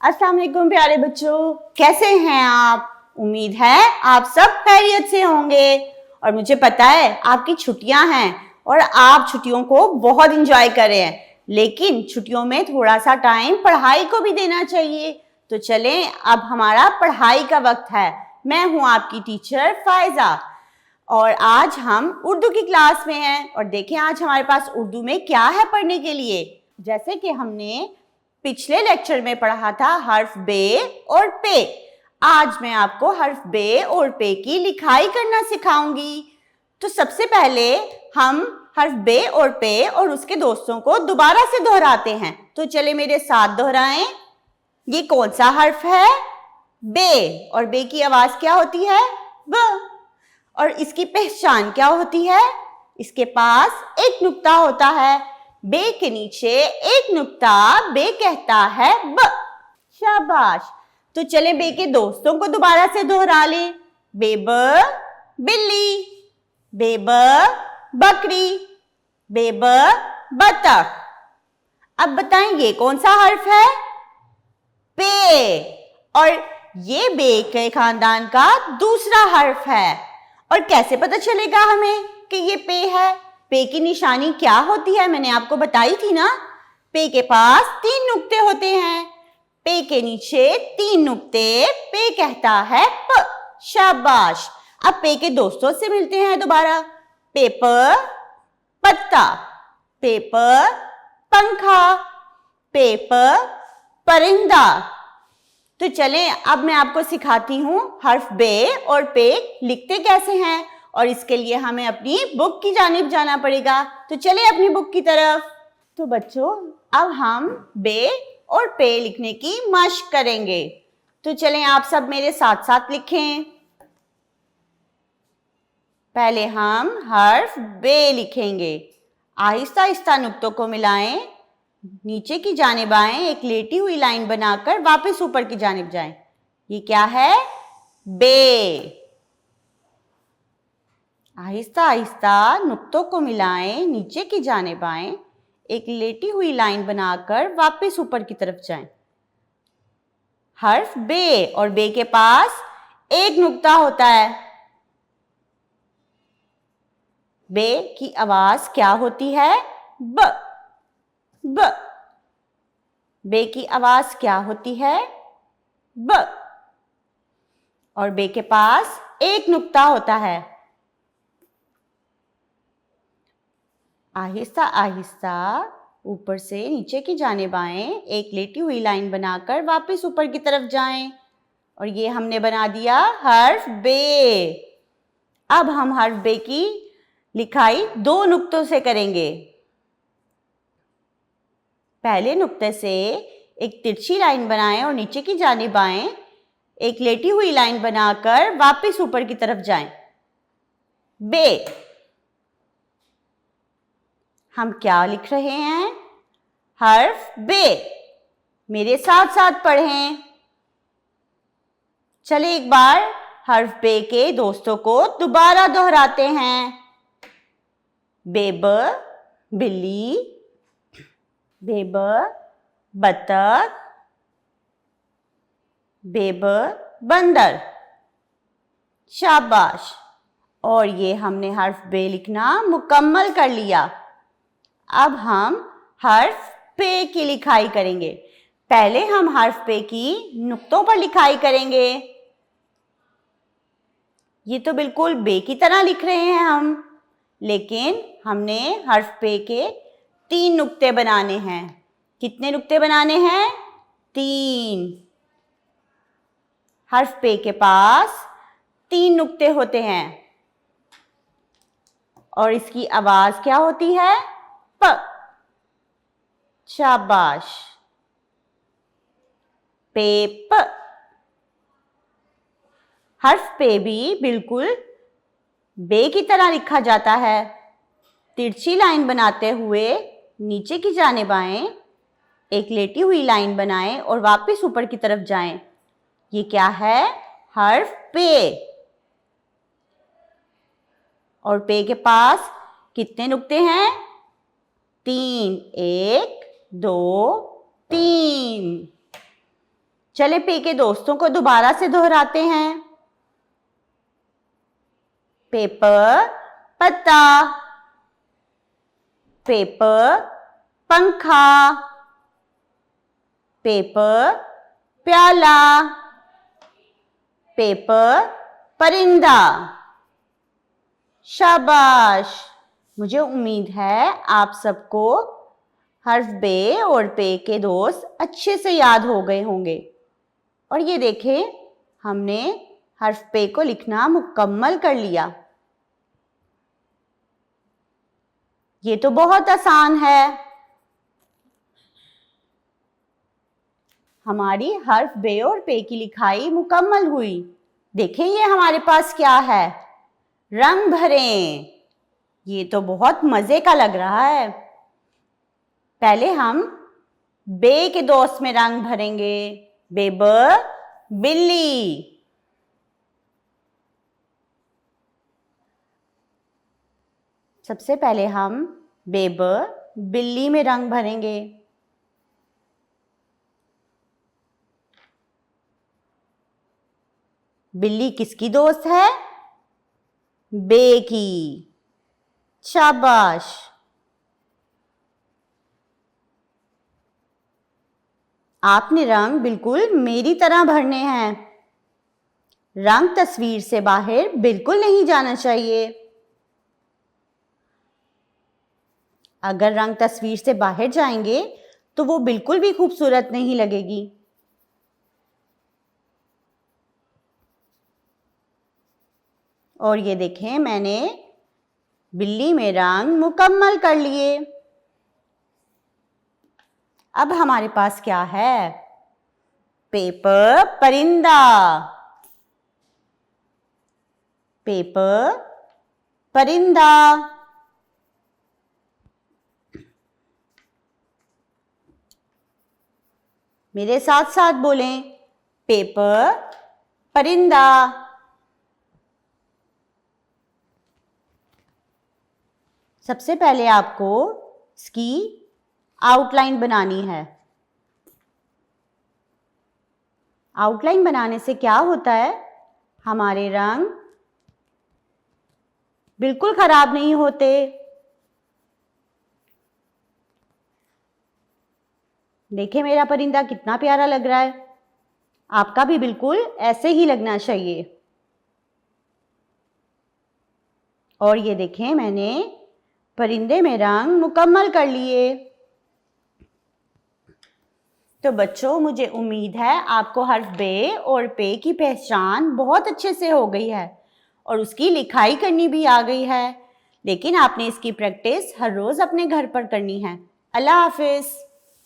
अस्सलाम वालेकुम प्यारे बच्चों, कैसे हैं आप? उम्मीद है आप सब खैरियत से होंगे और मुझे पता है आपकी छुट्टियां हैं और आप छुट्टियों को बहुत एंजॉय कर रहे हैं, लेकिन छुट्टियों में थोड़ा सा टाइम पढ़ाई को भी देना चाहिए। तो चलें, अब हमारा पढ़ाई का वक्त है। मैं हूं आपकी टीचर फायजा और आज हम उर्दू की क्लास में हैं और देखें आज हमारे पास उर्दू में क्या है पढ़ने के लिए। जैसे कि हमने पिछले लेक्चर में पढ़ा था हर्फ बे और पे। आज मैं आपको हर्फ बे और पे की लिखाई करना सिखाऊंगी। तो सबसे पहले हम हर्फ बे और पे और उसके दोस्तों को दोबारा से दोहराते हैं। तो चले मेरे साथ दोहराएं। ये कौन सा हर्फ है? बे। और बे की आवाज क्या होती है? ब। और इसकी पहचान क्या होती है? इसके पास एक नुक्ता होता है। बे के नीचे एक नुक्ता, बे कहता है ब। शाबाश। तो चले बे के दोस्तों को दोबारा से दोहरा ले। बेब बिल्ली, बेब बकरी, बेब बतख। अब बताएं ये कौन सा हर्फ है? पे। और ये बे के खानदान का दूसरा हर्फ है। और कैसे पता चलेगा हमें कि ये पे है? पे की निशानी क्या होती है? मैंने आपको बताई थी ना। पे के पास 3 नुक्ते होते हैं। पे के नीचे 3 नुक्ते, पे कहता है प। शाबाश। अब पे के दोस्तों से मिलते हैं दोबारा। पेपर पत्ता, पेपर पंखा, पेपर परिंदा। तो चलें, अब मैं आपको सिखाती हूं हर्फ बे और पे लिखते कैसे हैं और इसके लिए हमें अपनी बुक की जानिब जाना पड़ेगा। तो चले अपनी बुक की तरफ। तो बच्चों, अब हम बे और पे लिखने की मशक करेंगे। तो चलें आप सब मेरे साथ साथ लिखें। पहले हम हर्फ बे लिखेंगे। आहिस्ता आहिस्ता नुक्तों को मिलाएं, नीचे की जानिब आएं, एक लेटी हुई लाइन बनाकर वापस ऊपर की जानिब जाएं। ये क्या है? बे। आहिस्ता आहिस्ता नुक्तों को मिलाएं, नीचे की जानिब आएं, एक लेटी हुई लाइन बनाकर वापस ऊपर की तरफ जाएं। हर्फ बे और बे के पास एक नुक्ता होता है। बे की आवाज क्या होती है? ब। ब। बे की आवाज क्या होती है? ब। और बे के पास एक नुक्ता होता है। आहिस्ता आहिस्ता ऊपर से नीचे की जानिब आएं, एक लेटी हुई लाइन बनाकर वापस ऊपर की तरफ जाएं। और ये हमने बना दिया हर्फ बे। अब हम हर्फ बे की लिखाई 2 नुक्तों से करेंगे। पहले नुक्ते से एक तिरछी लाइन बनाएं और नीचे की जानिब आएं, एक लेटी हुई लाइन बनाकर वापस ऊपर की तरफ जाएं। बे। हम क्या लिख रहे हैं? हर्फ बे। मेरे साथ साथ पढ़ें। चलिए एक बार हर्फ बे के दोस्तों को दोबारा दोहराते हैं। बेब बिल्ली, बेब बतख, बेब बंदर। शाबाश। और ये हमने हर्फ बे लिखना मुकम्मल कर लिया। अब हम हर्फ पे की लिखाई करेंगे। पहले हम हर्फ पे की नुक्तों पर लिखाई करेंगे। ये तो बिल्कुल बे की तरह लिख रहे हैं हम, लेकिन हमने हर्फ पे के 3 नुक्ते बनाने हैं। कितने नुक्ते बनाने हैं? 3। हर्फ पे के पास 3 नुक्ते होते हैं और इसकी आवाज क्या होती है? प। शाबाश। पेप। हर्फ पे भी बिल्कुल बे की तरह लिखा जाता है। तिरछी लाइन बनाते हुए नीचे की जानिब आएं, एक लेटी हुई लाइन बनाएं और वापस ऊपर की तरफ जाएं। ये क्या है? हर्फ पे। और पे के पास कितने नुक्ते हैं? 3। 1 2 3। चले पे के दोस्तों को दोबारा से दोहराते हैं। पेपर पत्ता, पेपर पंखा, पेपर प्याला, पेपर परिंदा। शाबाश। मुझे उम्मीद है आप सबको हर्फ बे और पे के दोस्त अच्छे से याद हो गए होंगे। और ये देखें, हमने हर्फ पे को लिखना मुकम्मल कर लिया। ये तो बहुत आसान है। हमारी हर्फ बे और पे की लिखाई मुकम्मल हुई। देखें ये हमारे पास क्या है, रंग भरें। ये तो बहुत मजे का लग रहा है। पहले हम बे के दोस्त में रंग भरेंगे। बेबर बिल्ली, सबसे पहले हम बेबर बिल्ली में रंग भरेंगे। बिल्ली किसकी दोस्त है? बे की। शाबाश। आपने रंग बिल्कुल मेरी तरह भरने हैं। रंग तस्वीर से बाहर बिल्कुल नहीं जाना चाहिए। अगर रंग तस्वीर से बाहर जाएंगे तो वो बिल्कुल भी खूबसूरत नहीं लगेगी। और ये देखें, मैंने बिल्ली में रंग मुकम्मल कर लिए। अब हमारे पास क्या है? पेपर परिंदा, पेपर परिंदा। मेरे साथ साथ बोलें, पेपर परिंदा। सबसे पहले आपको इसकी आउटलाइन बनानी है। आउटलाइन बनाने से क्या होता है, हमारे रंग बिल्कुल खराब नहीं होते। देखिए मेरा परिंदा कितना प्यारा लग रहा है। आपका भी बिल्कुल ऐसे ही लगना चाहिए। और ये देखें, मैंने परिंदे में रंग मुकम्मल कर लिए। तो बच्चों, मुझे उम्मीद है आपको हर्फ बे और पे की पहचान बहुत अच्छे से हो गई है और उसकी लिखाई करनी भी आ गई है। लेकिन आपने इसकी प्रैक्टिस हर रोज अपने घर पर करनी है। अल्लाह हाफिज।